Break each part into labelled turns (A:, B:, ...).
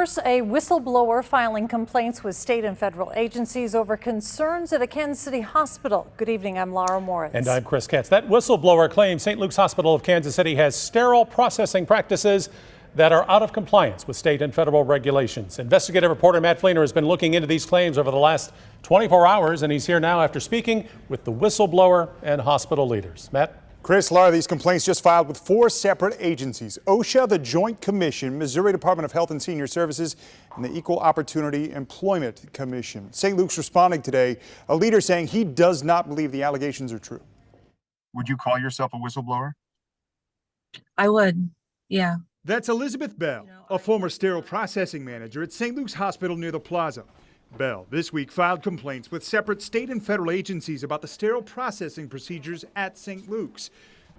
A: First, a whistleblower filing complaints with state and federal agencies over concerns at a Kansas City hospital. Good evening, I'm Laura Moritz.
B: And I'm Chris Katz. That whistleblower claims St. Luke's Hospital of Kansas City has sterile processing practices that are out of compliance with state and federal regulations. Investigative reporter Matt Fleener has been looking into these claims over the last 24 hours, and he's here now after speaking with the whistleblower and hospital leaders. Matt?
C: Chris, Laura, these complaints just filed with 4 separate agencies: OSHA, the Joint Commission, Missouri Department of Health and Senior Services, and the Equal Opportunity Employment Commission. St. Luke's responding today, a leader saying he does not believe the allegations are true.
D: Would you call yourself a whistleblower?
E: I would, yeah.
F: That's Elizabeth Bell, a former sterile processing manager at St. Luke's Hospital near the plaza. Bell this week filed complaints with separate state and federal agencies about the sterile processing procedures at St. Luke's.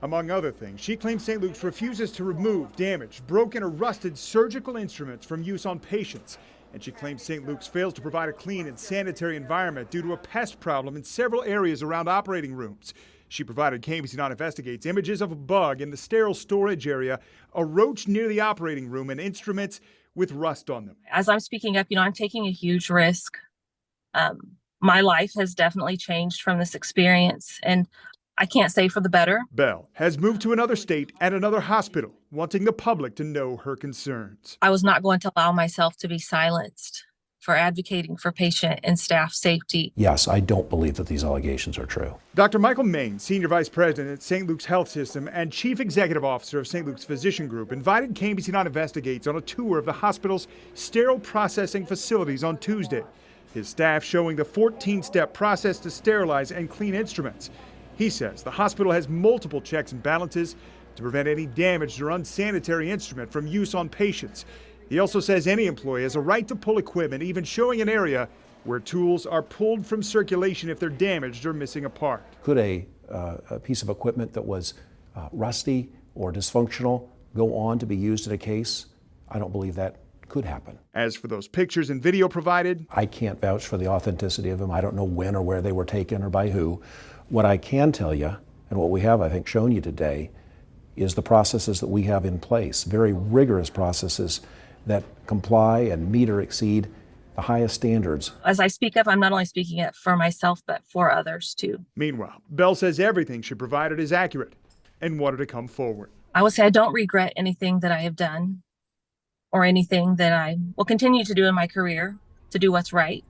F: Among other things, she claims St. Luke's refuses to remove damaged, broken, or rusted surgical instruments from use on patients. And she claims St. Luke's fails to provide a clean and sanitary environment due to a pest problem in several areas around operating rooms. She provided KBC9 Investigates images of a bug in the sterile storage area, a roach near the operating room, and instruments with rust on them.
E: As I'm speaking up, I'm taking a huge risk. My life has definitely changed from this experience, and I can't say for the better.
F: Bell has moved to another state and another hospital, wanting the public to know her concerns.
E: I was not going to allow myself to be silenced for advocating for patient and staff safety.
G: Yes, I don't believe that these allegations are true.
F: Dr. Michael Main, Senior Vice President at St. Luke's Health System and Chief Executive Officer of St. Luke's Physician Group, invited KBC9 Investigates on a tour of the hospital's sterile processing facilities on Tuesday. His staff showing the 14-step process to sterilize and clean instruments. He says the hospital has multiple checks and balances to prevent any damaged or unsanitary instrument from use on patients. He also says any employee has a right to pull equipment, even showing an area where tools are pulled from circulation if they're damaged or missing a part.
G: Could a piece of equipment that was rusty or dysfunctional go on to be used in a case? I don't believe that could happen.
F: As for those pictures and video provided,
G: I can't vouch for the authenticity of them. I don't know when or where they were taken or by who. What I can tell you, and what we have, I think, shown you today, is the processes that we have in place, very rigorous processes that comply and meet or exceed the highest standards.
E: As I speak up, I'm not only speaking up for myself, but for others too.
F: Meanwhile, Bell says everything she provided is accurate and wanted to come forward.
E: I would say I don't regret anything that I have done or anything that I will continue to do in my career to do what's right.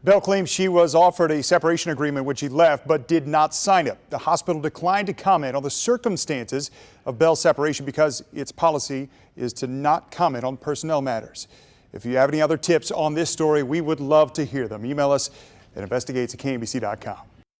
C: Bell claims she was offered a separation agreement when she left, but did not sign it. The hospital declined to comment on the circumstances of Bell's separation because its policy is to not comment on personnel matters. If you have any other tips on this story, we would love to hear them. Email us at investigates@kmbc.com.